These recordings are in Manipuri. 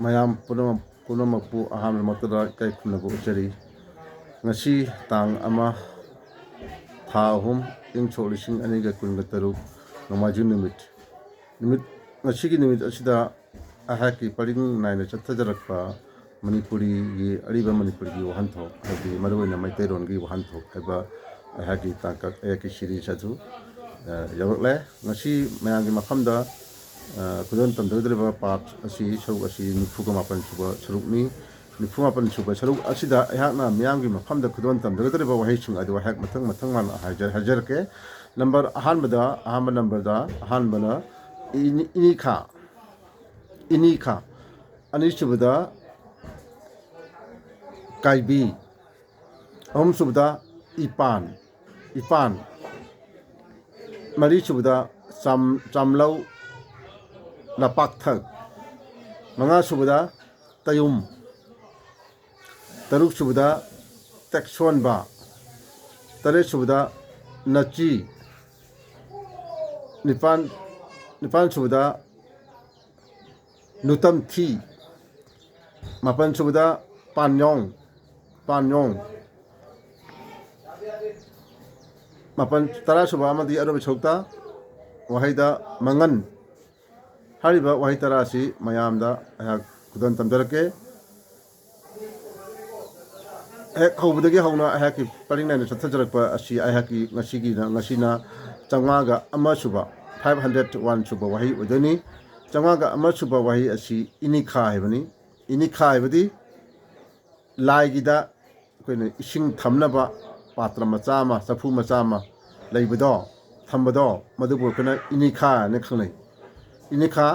ꯃꯌꯥꯝ ꯄꯨꯝꯅꯃꯛꯄꯨ ꯑꯍꯥꯟꯕꯃꯛꯇꯗ ꯏꯀꯥꯏ ꯈꯨꯝꯅꯕ ꯎꯠꯆꯔꯤ. ꯉꯁꯤ ꯇꯥꯡ 1 ꯊꯥ 3 ꯏꯪ ꯁꯣꯛ 2023 ꯅꯣꯡꯃꯥꯏꯖꯤꯡ ꯅꯨꯃꯤꯠ ꯉꯁꯤꯒꯤ ꯅꯨꯃꯤꯠ ꯑꯁꯤꯗ ꯑꯩꯍꯥꯛꯀꯤ ꯄꯔꯤꯡ ꯅꯥꯏꯅ ꯆꯠꯊꯖꯔꯛꯄ ꯃꯅꯤꯄꯨꯔꯤꯒꯤ ꯑꯔꯤꯕ ꯃꯅꯤꯄꯨꯔꯤꯒꯤ ꯋꯥꯍꯟꯊꯣꯛ ꯍꯥꯏꯕꯗꯤ ꯃꯔꯨꯑꯣꯏꯅ ꯃꯩꯇꯩꯔꯣꯟꯒꯤ ꯋꯥꯍꯟꯊꯣꯛ ꯍꯥꯏꯕ ꯑꯩꯍꯥꯛꯀꯤ ꯇꯥꯡꯀꯛ ꯑꯩꯍꯥꯛꯀꯤ ꯁꯤꯔꯤꯁ ꯑꯗꯨ ꯌꯧꯔꯛꯂꯦ. ꯉꯁꯤ ꯃꯌꯥꯝꯒꯤ ꯃꯐꯝꯗ ꯈꯨꯗꯣꯜ ꯇꯝꯖꯒꯗꯧꯔꯤꯕ ꯄꯥꯔꯠ ꯑꯁꯤ ꯁꯔꯨꯛ ꯑꯁꯤ 94 ꯁꯨꯕ ꯁꯔꯨꯛꯅꯤ. 94 ꯁꯨꯕ ꯁꯔꯨꯛ ꯑꯁꯤꯗ ꯑꯩꯍꯥꯛꯅ ꯃꯤꯌꯥꯝꯒꯤ ꯃꯐꯝꯗ ꯈꯨꯗꯣꯜ ꯇꯝꯖꯒꯗꯧꯔꯤꯕ ꯋꯥꯍꯩꯁꯤꯡ ꯑꯗꯨ ꯑꯩꯍꯥꯛ ꯃꯊꯪ ꯃꯥꯟꯅ ꯍꯥꯏꯖꯔꯛꯀꯦ. ꯑꯍꯥꯟꯕ ꯅꯝꯕꯔꯗ ꯑꯍꯥꯟꯕꯅ 이니카, ꯑꯅꯤꯁꯨꯕꯗ ꯀꯥꯏꯕꯤ, ꯑꯍꯨꯝꯁꯨꯕꯗ 이pan, ꯃꯔꯤꯁꯨꯕꯗ ꯆꯥꯝꯂꯧ ꯂꯄꯥꯛꯊꯛ, ꯃꯉꯥꯁꯨꯕꯗ ꯇꯌꯨꯝ, ꯇꯔꯨꯛꯁꯨꯕꯗ ꯇꯦꯛꯁꯣꯟꯕ, ꯇꯔꯦꯠꯁꯨꯕꯗ ꯅꯆꯤ, ꯅꯤꯄꯥꯟꯁꯨꯕꯗ ꯅꯨꯇꯝꯊꯤ, ꯃꯥꯄꯟꯁꯨꯕꯗ ꯄꯥꯟꯌꯣꯡ, ꯇꯔꯥꯁꯨꯕ ꯑꯃꯗꯤ ꯑꯔꯣꯏꯕ ꯁꯔꯨꯛꯇ ꯋꯥꯍꯩꯗ ꯃꯉꯟ. ꯍꯥꯏꯔꯤꯕ ꯋꯥꯍꯩ 10 ꯑꯁꯤ ꯃꯌꯥꯝꯗ ꯑꯩꯍꯥꯛ ꯈꯨꯗꯣꯜ ꯇꯝꯖꯔꯛꯀꯦ. ꯍꯦꯛ ꯍꯧꯕꯗꯒꯤ ꯍꯧꯅ ꯑꯩꯍꯥꯛꯀꯤ ꯄꯔꯤꯡ ꯅꯥꯏꯅ ꯆꯠꯊꯖꯔꯛꯄ ꯑꯁꯤ ꯑꯩꯍꯥꯛꯀꯤ ꯉꯁꯤꯅ 501 ꯁꯨꯕ 501 ꯁꯨꯕ ꯋꯥꯍꯩ ꯑꯣꯏꯗꯣꯏꯅꯤ. 501 ꯁꯨꯕ ꯋꯥꯍꯩ ꯑꯁꯤ ꯏꯅꯤꯈꯥ ꯍꯥꯏꯕꯅꯤ. 이니카 ꯍꯥꯏꯕꯗꯤ ꯂꯥꯏꯒꯤꯗ ꯑꯩꯈꯣꯏꯅ ꯏꯁꯤꯡ ꯊꯝꯅꯕ ꯄꯥꯇ꯭ꯔ ꯃꯆꯥ ꯑꯃ, ꯆꯐꯨ ꯃꯆꯥ ꯑꯃ ꯂꯩꯕꯗꯣ, ꯊꯝꯕꯗꯣ, ꯃꯗꯨꯕꯨ ꯑꯩꯈꯣꯏꯅ 이니카 ꯍꯥꯏꯅ ꯈꯪꯅꯩ. 이니카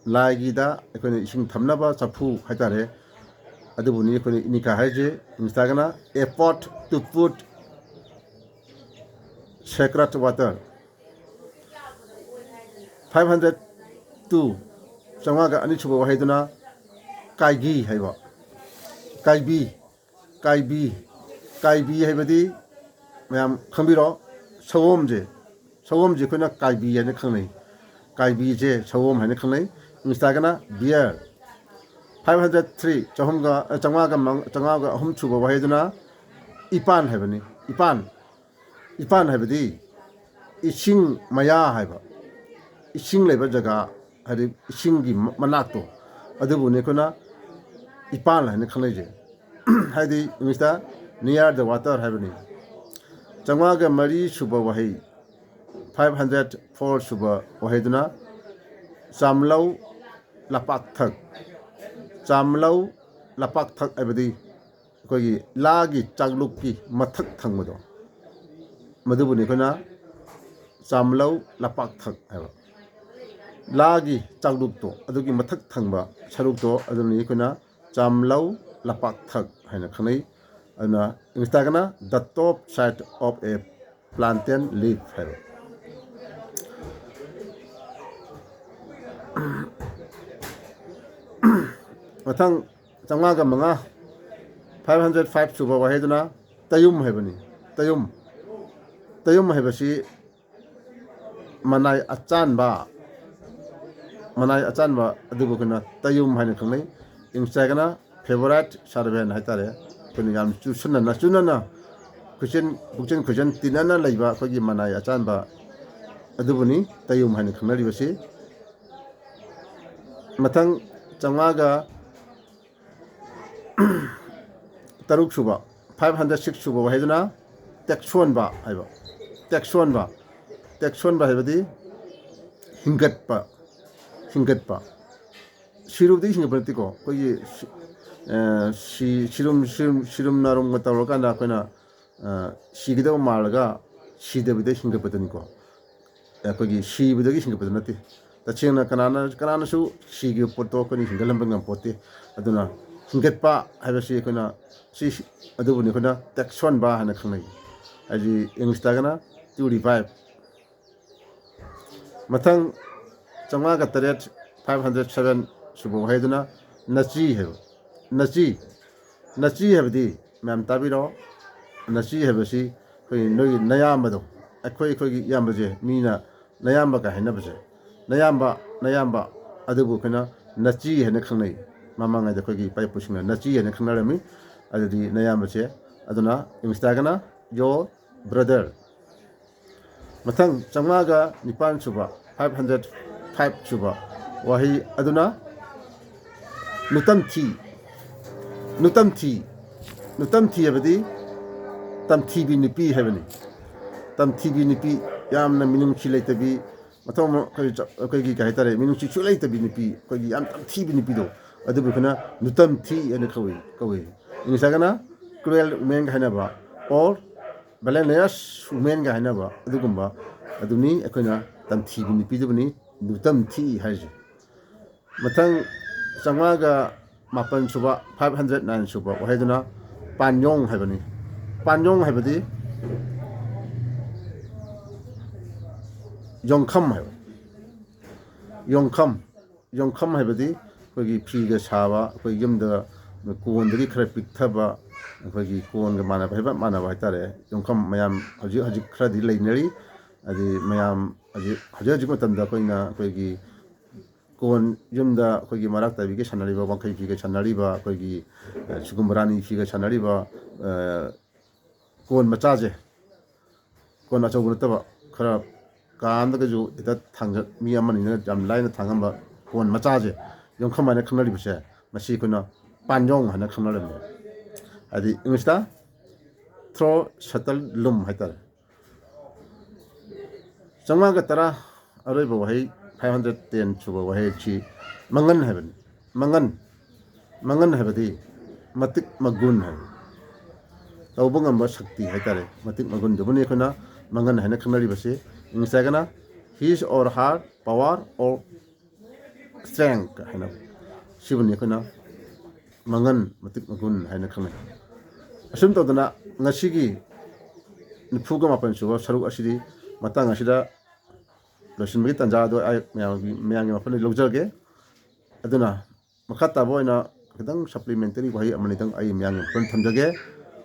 ꯂꯥꯏꯒꯤꯗ ꯑꯩꯈꯣꯏꯅ ꯏꯁꯤꯡ ꯊꯝꯅꯕ ꯆꯐꯨ ꯍꯥꯏꯇꯥꯔꯦ. ꯑꯗꯨꯕꯨꯅꯤ ꯑꯩꯈꯣꯏꯅ 이니카 ꯍꯥꯏꯁꯦ. ꯏꯪꯂꯤꯁꯇꯒꯅ a pot to put sacred water. 502 502 ꯁꯨꯕ ꯋꯥꯍꯩꯗꯨꯅ ꯀꯥꯏꯕꯤ ꯍꯥꯏꯕ. ꯀꯥꯏꯕꯤ ꯍꯥꯏꯕꯗꯤ ꯃꯌꯥꯝ ꯈꯪꯕꯤꯔꯣ, ꯁꯑꯣꯝꯁꯦ ꯑꯩꯈꯣꯏꯅ ꯀꯥꯏꯕꯤ ꯍꯥꯏꯅ ꯈꯪꯅꯩ. ꯀꯥꯏꯕꯤꯁꯦ ꯁꯑꯣꯝ ꯍꯥꯏꯅ ꯈꯪꯅꯩ. ꯏꯪꯂꯤꯁꯇꯒꯅ ꯕꯤꯌꯔ. 503 503 ꯁꯨꯕ ꯋꯥꯍꯩꯗꯨꯅ 이pan ꯍꯥꯏꯕꯅꯤ. 이pan ꯍꯥꯏꯕꯗꯤ 이ꯁꯤꯡ ꯃꯌꯥ ꯍꯥꯏꯕ. 이ꯁꯤꯡ ꯂꯩꯕ ꯖꯒꯥ ꯍꯥꯏꯗꯤ 이ꯁꯤꯡꯒꯤ ꯃꯅꯥꯛꯇꯣ, ꯑꯗꯨꯕꯨꯅꯤ ꯑꯩꯈꯣꯏꯅ 이pan ꯍꯥꯏꯅ ꯈꯪꯅꯩꯁꯦ. ꯍꯥꯏꯗꯤ ꯏꯪꯂꯤꯁꯇ near the water ꯍꯥꯏꯕꯅꯤ. 503 ꯁꯨꯕ ꯋꯥꯍꯩ 504 ꯁꯨꯕ ꯋꯥꯍꯩꯗꯨꯅ ꯆꯥꯝꯂꯧ ꯂꯄꯥꯛꯊꯛ. ꯆꯥꯝꯂꯧ ꯂꯄꯥꯛꯊꯛ ꯍꯥꯏꯕꯗꯤ ꯑꯩꯈꯣꯏꯒꯤ ꯂꯥꯒꯤ ꯆꯥꯛꯂꯨꯛꯀꯤ ꯃꯊꯛ ꯊꯪꯕꯗꯣ, ꯃꯗꯨꯕꯨꯅꯤ ꯑꯩꯈꯣꯏꯅ ꯆꯥꯝꯂꯧ ꯂꯄꯥꯛꯊꯛ ꯍꯥꯏꯕ. ꯂꯥꯒꯤ ꯆꯥꯛꯂꯨꯛꯇꯣ, ꯑꯗꯨꯒꯤ ꯃꯊꯛ ꯊꯪꯕ ꯁꯔꯨꯛꯇꯣ, ꯑꯗꯨꯅꯤ ꯑꯩꯈꯣꯏꯅ ꯆꯥꯝꯂꯧ ꯂꯄꯥꯛꯊꯛ ꯍꯥꯏꯅ ꯈꯪꯅꯩ. ꯑꯗꯨꯅ ꯏꯪꯂꯤꯁꯇꯒꯅ the top side of a plantain leaf ꯍꯥꯏꯕ. ꯃꯊꯪ 505 505 ꯁꯨꯕ ꯋꯥꯍꯩꯗꯨꯅ ꯇꯌꯨꯝ ꯍꯥꯏꯕꯅꯤ. ꯇꯌꯨꯝ ꯍꯥꯏꯕꯁꯤ ꯃꯅꯥꯏ ꯑꯆꯥꯟꯕ, ꯑꯗꯨꯕꯨ ꯑꯩꯈꯣꯏꯅ ꯇꯌꯨꯝ ꯍꯥꯏꯅ ꯈꯪꯅꯩ. ꯏꯪꯂꯤꯁꯇꯒꯅ ꯐꯦꯚꯣꯔꯥꯏꯠ ꯁꯥꯔꯚꯦꯟ ꯍꯥꯏꯇꯥꯔꯦ. ꯑꯩꯈꯣꯏꯅ ꯌꯥꯝ ꯆꯨꯅꯅ ꯄꯨꯛꯆꯦꯟ ꯈꯣꯏꯖꯟ ꯇꯤꯟꯅꯅ ꯂꯩꯕ ꯑꯩꯈꯣꯏꯒꯤ ꯃꯅꯥꯏ ꯑꯆꯥꯟꯕ, ꯑꯗꯨꯕꯨꯅꯤ ꯇꯌꯨꯝ ꯍꯥꯏꯅ ꯈꯪꯅꯔꯤꯕꯁꯤ. ꯃꯊꯪ 503 ꯁꯨꯕ 506 ꯁꯨꯕ ꯋꯥꯍꯩꯗꯨꯅ ꯇꯦꯛꯁꯣꯟꯕ ꯍꯥꯏꯕ. ꯇꯦꯛꯁꯣꯟꯕ ꯍꯥꯏꯕꯗꯤ ꯍꯤꯡꯒꯠꯄ. ꯁꯤꯔꯨꯕꯗꯒꯤ ꯍꯤꯡꯒꯠꯄ ꯅꯠꯇꯦꯀꯣ. ꯑꯩꯈꯣꯏꯒꯤ ꯁꯤꯔꯨꯝ ꯅꯥꯔꯨꯝꯒ ꯇꯧꯔꯀꯥꯟꯗ ꯑꯩꯈꯣꯏꯅ ꯁꯤꯒꯗꯕ ꯃꯥꯜꯂꯒ ꯁꯤꯗꯕꯤꯗ ꯍꯤꯡꯒꯠꯄꯗꯨꯅꯤꯀꯣ. ꯑꯩꯈꯣꯏꯒꯤ ꯁꯤꯕꯗꯒꯤ ꯍꯤꯡꯒꯠꯄꯗꯨ ꯅꯠꯇꯦ. ꯇꯁꯦꯡꯅ ꯀꯅꯥꯅꯁꯨ ꯁꯤꯈꯤꯕ ꯄꯣꯠꯇꯣ ꯑꯩꯈꯣꯏꯅ ꯍꯤꯡꯒꯠꯍꯟꯕ ꯉꯝꯄꯣꯠꯇꯦ. ꯑꯗꯨꯅ ꯍꯤꯡꯒꯠꯄ ꯍꯥꯏꯕꯁꯤ ꯑꯩꯈꯣꯏꯅ ꯑꯗꯨꯕꯨꯅꯤ ꯑꯩꯈꯣꯏꯅ ꯇꯦꯛꯁꯣꯟꯕ ꯍꯥꯏꯅ ꯈꯪꯅꯩ. ꯍꯥꯏꯗꯤ ꯏꯪꯂꯤꯁꯇꯒꯅ to revive. ꯃꯊꯪ 508 507 ꯁꯨꯕ ꯋꯥꯍꯩꯗꯨꯅ ꯅꯆꯤ ꯍꯥꯏꯕ. ꯅꯆꯤ ꯍꯥꯏꯕꯗꯤ ꯃꯌꯥꯝ ꯇꯥꯕꯤꯔꯣ. ꯅꯆꯤ ꯍꯥꯏꯕꯁꯤ ꯑꯩꯈꯣꯏ ꯅꯣꯏꯒꯤ ꯅꯌꯥꯝꯕꯗꯣ, ꯑꯩꯈꯣꯏꯒꯤ ꯏꯌꯥꯝꯕꯁꯦ, ꯃꯤꯅ ꯅꯌꯥꯝꯕꯒ ꯍꯥꯏꯅꯕꯁꯦ. ꯅꯌꯥꯝꯕ ꯑꯗꯨꯕꯨ ꯑꯩꯈꯣꯏꯅ nachi hena khangnai mamanga da khoi pai pushing nachi hena khangnarami adudi nayambache aduna imstagana your brother mathang chamaga nipan chuba 505 chuba wahi aduna nutam thi abadi tam thi bi nipi hebani tam thi bi nipi yamna minung chi leitabi mathong kai gi kai tare minung chi chu leitabi nipi kai gi yam tam thi bi nipi do adubu kana nutam thi ene kawi ini sagana cruel men hana ba or balanayas men ga hana ba adugumba aduni akoina tam thi bi nipi dubuni nutam thi haji mathang chamaga mapan suba 509 suba wahiduna panyong habani panyong habadi yongkham habadi kogi phiga sawa koi yumda kondagi khara pikthaba kogi konga manaba haitare yongkham mayam haji khara di leinari adi mayam haji matamda koina kogi kon yumda kogi marak tabi ke sanariba wangkai figa sanariba kogi sugumrani figa sanariba kon machaje kon achau gurtaba khara kaamda ka ju ita thangja mi amani na jam laina thangamba kon machaje yongkham ana khnari bise masi kuna panjong hana khnari le adi ingsta throw shuttle lum haitar changma ga tara aroi bo hai 510 chuba wahe chi mangan heaven mangan habadi matik magun hai tawbung amba shakti haitare matik magun dubuni khuna mangan hana khnari base insagana his or her power or strength hana shibuni khuna mangan matik magun hana khna asum tawdana ngasigi nifuga mapan chuba saruk asidi matang asida losin bagi tanja do ay mayang mapan lojage aduna makata boina kadang supplementary wahi amani tang ay mayang mapan thamjage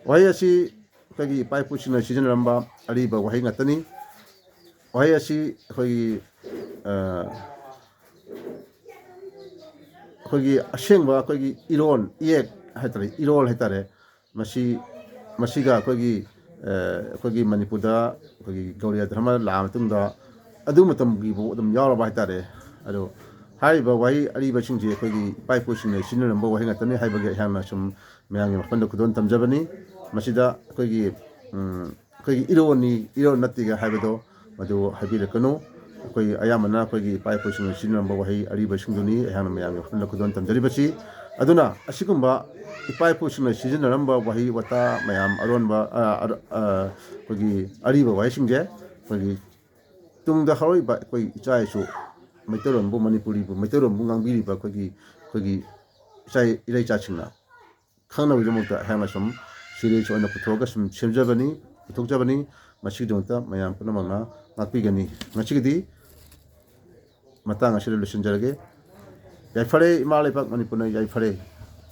wahi asi kagi pai puchina season ramba ari ba wahi ngatani wahi asi kogi ashengba kogi iron yek haitare irol haitare masiga kogi manipurda kogi gauria dharma lam tungda adu matam gi bo dum yara ba haitare ado hai ba wahi ari ba singje kogi pai puchina season ramba wahi ngatani hai ba ge hangna sum mayang mapan kudon tamjabani masida kogi iron natiga haibado madu habile kanu koi ayamana kogi pai puchina season ramba wahi ari ba singduni hangna mayang mapan kudon tamjaribasi aduna asigumba ipai puchina season ramba wahi wata mayam aronba kogi ari ba wahi singje kogi tungda haroi ba koi ichai su maitoron bu manipuri bu maitoron bu ngangbiri ba kogi ichai ilai chachingna khangna wijamukta hangna sum series oina puthoga sum semjabani puthokjabani masigdonta mayam punamangna ngakpigani ngachigidi matang asile lusinjarage yaifare imale pak manipurna yaifare